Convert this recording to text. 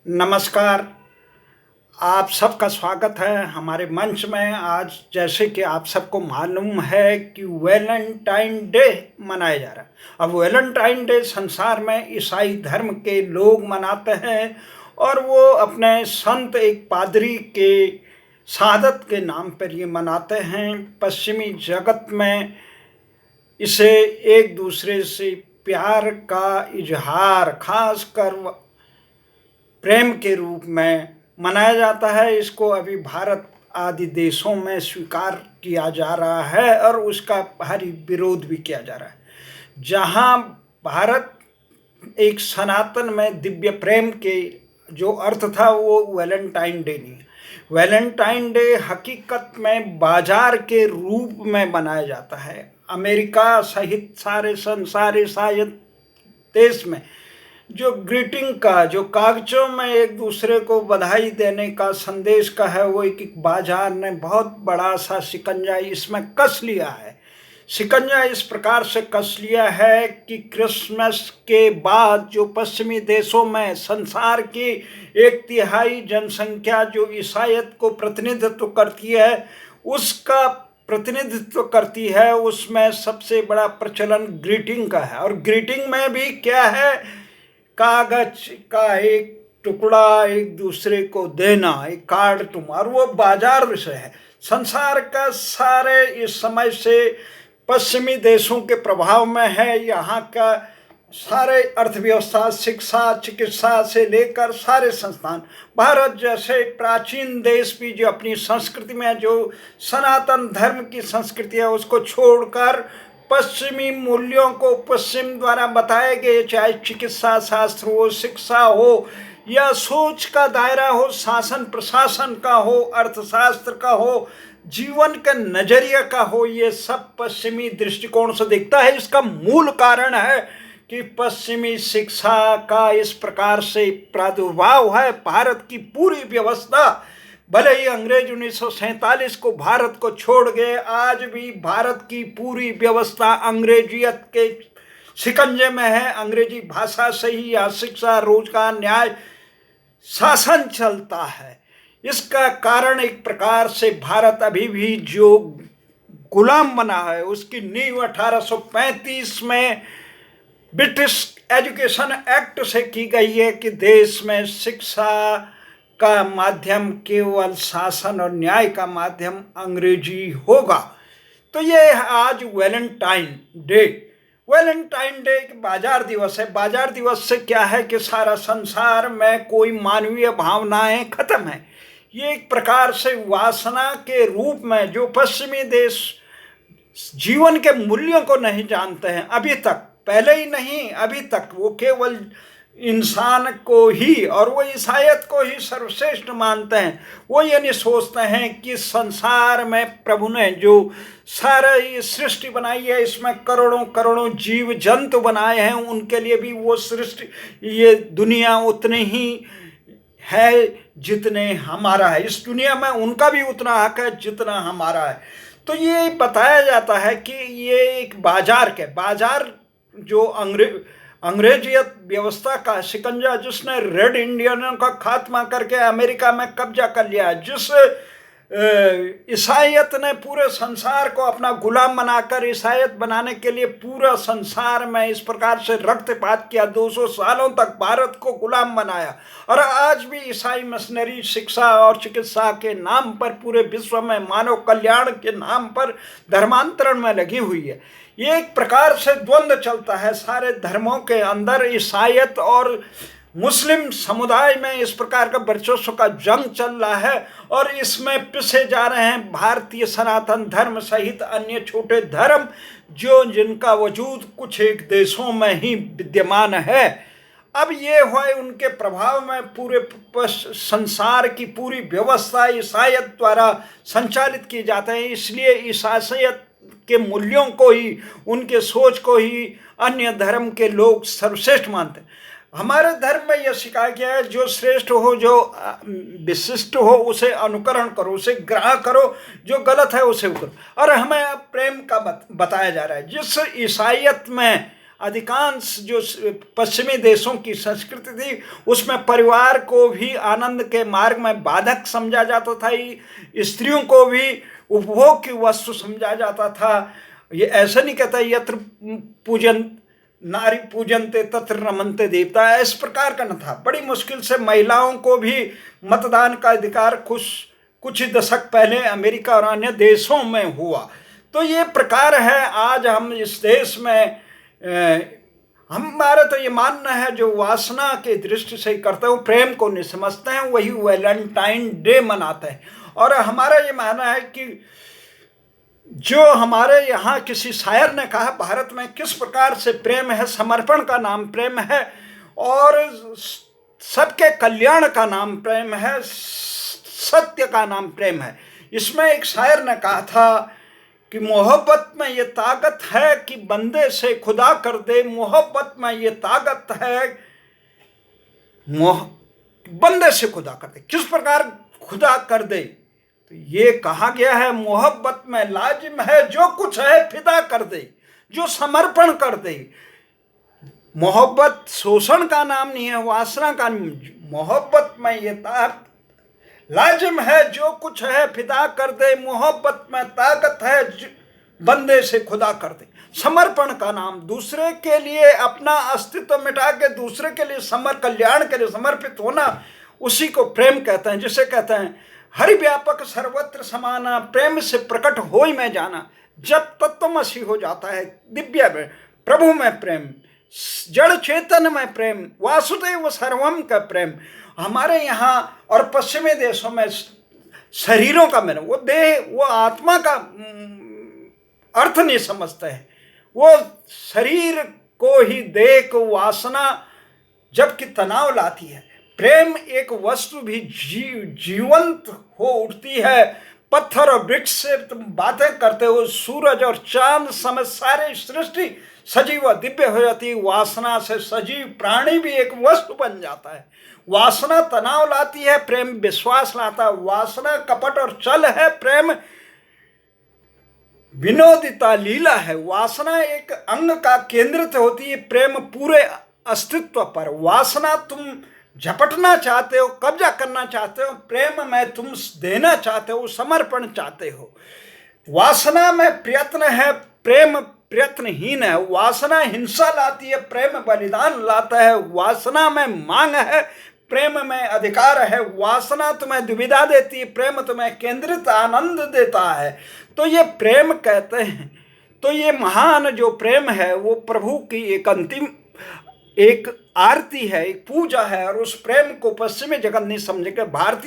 नमस्कार। आप सबका स्वागत है हमारे मंच में। आज जैसे कि आप सबको मालूम है कि वैलेंटाइन डे मनाया जा रहा है। अब वैलेंटाइन डे संसार में ईसाई धर्म के लोग मनाते हैं और वो अपने संत एक पादरी के शहादत के नाम पर ये मनाते हैं। पश्चिमी जगत में इसे एक दूसरे से प्यार का इजहार, खासकर प्रेम के रूप में मनाया जाता है। इसको अभी भारत आदि देशों में स्वीकार किया जा रहा है और उसका भारी विरोध भी किया जा रहा है। जहां भारत एक सनातन में दिव्य प्रेम के जो अर्थ था वो वैलेंटाइन डे नहीं है। वैलेंटाइन डे हकीकत में बाजार के रूप में मनाया जाता है। अमेरिका सहित सारे संसार शायद देश में जो ग्रीटिंग का, जो कागजों में एक दूसरे को बधाई देने का संदेश का है, वो एक बाजार ने बहुत बड़ा सा शिकंजा इसमें कस लिया है। शिकंजा इस प्रकार से कस लिया है कि क्रिसमस के बाद जो पश्चिमी देशों में संसार की 1/3 जनसंख्या जो ईसाईयत को प्रतिनिधित्व करती है, उसका प्रतिनिधित्व करती है, उसमें सबसे बड़ा प्रचलन ग्रीटिंग का है। और ग्रीटिंग में भी क्या है, कागज का एक टुकड़ा एक दूसरे को देना, एक कार्ड और वो बाजार विषय है। संसार का सारे इस समय से पश्चिमी देशों के प्रभाव में है। यहाँ का सारे अर्थव्यवस्था, शिक्षा, चिकित्सा से लेकर सारे संस्थान, भारत जैसे प्राचीन देश भी जो अपनी संस्कृति में जो सनातन धर्म की संस्कृति है उसको छोड़कर पश्चिमी मूल्यों को पश्चिम द्वारा बताए गए, चाहे चिकित्सा शास्त्र हो, शिक्षा हो या सोच का दायरा हो, शासन प्रशासन का हो, अर्थशास्त्र का हो, जीवन के नजरिया का हो, ये सब पश्चिमी दृष्टिकोण से दिखता है। इसका मूल कारण है कि पश्चिमी शिक्षा का इस प्रकार से प्रादुर्भाव है। भारत की पूरी व्यवस्था, भले ही अंग्रेज 1947 को भारत को छोड़ गए, आज भी भारत की पूरी व्यवस्था अंग्रेजियत के शिकंजे में है। अंग्रेजी भाषा से ही यहाँ शिक्षा, रोजगार, न्याय, शासन चलता है। इसका कारण एक प्रकार से भारत अभी भी जो गुलाम बना है, उसकी नींव 1835 में ब्रिटिश एजुकेशन एक्ट से की गई है कि देश में शिक्षा का माध्यम केवल शासन और न्याय का माध्यम अंग्रेजी होगा। तो ये आज वैलेंटाइन डे एक बाजार दिवस है। बाजार दिवस से क्या है कि सारा संसार में कोई मानवीय भावनाएं खत्म है। ये एक प्रकार से वासना के रूप में जो पश्चिमी देश जीवन के मूल्यों को नहीं जानते हैं अभी तक, पहले ही नहीं अभी तक, वो केवल इंसान को ही और वो ईसाईयत को ही सर्वश्रेष्ठ मानते हैं। वो ये नहीं सोचते हैं कि संसार में प्रभु ने जो सारा ये सृष्टि बनाई है, इसमें करोड़ों करोड़ों जीव जंतु बनाए हैं, उनके लिए भी वो सृष्टि, ये दुनिया उतनी ही है जितने हमारा है। इस दुनिया में उनका भी उतना हक है जितना हमारा है। तो ये बताया जाता है कि ये एक बाजार जो अंग्रेजियत व्यवस्था का शिकंजा, जिसने रेड इंडियनों का खात्मा करके अमेरिका में कब्जा कर लिया, जिस ईसाईयत ने पूरे संसार को अपना गुलाम बनाकर ईसाईयत बनाने के लिए पूरा संसार में इस प्रकार से रक्तपात किया, 200 सालों तक भारत को गुलाम बनाया, और आज भी ईसाई मिशनरी शिक्षा और चिकित्सा के नाम पर पूरे विश्व में मानव कल्याण के नाम पर धर्मांतरण में लगी हुई है। ये एक प्रकार से द्वंद्व चलता है सारे धर्मों के अंदर। ईसाईयत और मुस्लिम समुदाय में इस प्रकार का वर्चस्व का जंग चल रहा है और इसमें पिसे जा रहे हैं भारतीय सनातन धर्म सहित अन्य छोटे धर्म जो जिनका वजूद कुछ एक देशों में ही विद्यमान है। अब ये हुआ उनके प्रभाव में पूरे संसार की पूरी व्यवस्था ईसाईयत द्वारा संचालित की जाते हैं। इसलिए ईसाईयत के मूल्यों को ही, उनके सोच को ही अन्य धर्म के लोग सर्वश्रेष्ठ मानते हैं। हमारे धर्म में यह सिखाया गया है, जो श्रेष्ठ हो, जो विशिष्ट हो, उसे अनुकरण करो, उसे ग्रहण करो, जो गलत है उसे करो। और हमें प्रेम का बताया जा रहा है। जिस ईसाईयत में अधिकांश जो पश्चिमी देशों की संस्कृति थी उसमें परिवार को भी आनंद के मार्ग में बाधक समझा जाता था, स्त्रियों को भी उपभोग की वस्तु समझा जाता था। ये ऐसा नहीं कहता यत्र पूजन नारी पूजनते तत्र रमनते देवता, इस प्रकार का न था। बड़ी मुश्किल से महिलाओं को भी मतदान का अधिकार कुछ ही दशक पहले अमेरिका और अन्य देशों में हुआ। तो ये प्रकार है। आज हम इस देश में हमारा तो ये मानना है जो वासना के दृष्टि से करते हैं, प्रेम को नहीं समझते हैं, वही वैलेंटाइन डे मनाते हैं। और हमारा ये मानना है कि जो हमारे यहाँ किसी शायर ने कहा भारत में किस प्रकार से प्रेम है, समर्पण का नाम प्रेम है और सबके कल्याण का नाम प्रेम है, सत्य का नाम प्रेम है। इसमें एक शायर ने कहा था कि मोहब्बत में ये ताकत है कि बंदे से खुदा कर दे, मोहब्बत में ये ताकत है बंदे से खुदा कर दे। किस प्रकार खुदा कर दे? तो ये कहा गया है मोहब्बत में लाजिम है जो कुछ है फिदा कर दे, जो समर्पण कर दे। मोहब्बत शोषण का नाम नहीं है, वासना का नहीं। मोहब्बत में ये लाजिम है जो कुछ है फिदा कर दे, मोहब्बत में ताकत है बंदे से खुदा कर दे। समर्पण का नाम दूसरे के लिए अपना अस्तित्व मिटा के दूसरे के लिए कल्याण के लिए समर्पित होना, उसी को प्रेम कहते हैं। जिसे कहते हैं हरि व्यापक सर्वत्र समाना, प्रेम से प्रकट हो ही में जाना। जब तत्वमसि हो जाता है दिव्य में, प्रभु में प्रेम, जड़ चेतन में प्रेम, वासुदेव सर्वम का प्रेम। हमारे यहाँ और पश्चिमी देशों में शरीरों का मेरा वो देह वो आत्मा का अर्थ नहीं समझते हैं। वो शरीर को ही देह को वासना जबकि तनाव लाती है। प्रेम एक वस्तु भी जीवंत हो उठती है। पत्थर और वृक्ष से तुम बातें करते हो, सूरज और चांद समेत सारी सृष्टि सजीव और दिव्य हो जाती है। वासना से सजीव प्राणी भी एक वस्तु बन जाता है। वासना तनाव लाती है, प्रेम विश्वास लाता है। वासना कपट और छल है, प्रेम विनोदिता लीला है। वासना एक अंग का केंद्रित होती है, प्रेम पूरे अस्तित्व पर। वासना तुम झपटना चाहते हो, कब्जा करना चाहते हो, प्रेम में तुम देना चाहते हो, समर्पण चाहते हो। वासना में प्रयत्न है, प्रेम प्रयत्नहीन है। वासना हिंसा लाती है, प्रेम बलिदान लाता है। वासना में मांग है, प्रेम में अधिकार है। वासना तुम्हें दुविधा देती है, प्रेम तुम्हें केंद्रित आनंद देता है। तो ये प्रेम कहते हैं। तो ये महान जो प्रेम है वो प्रभु की एक अंतिम एक आरती है, एक पूजा है। और उस प्रेम को पश्चिमी जगत नहीं समझेगा, भारतीय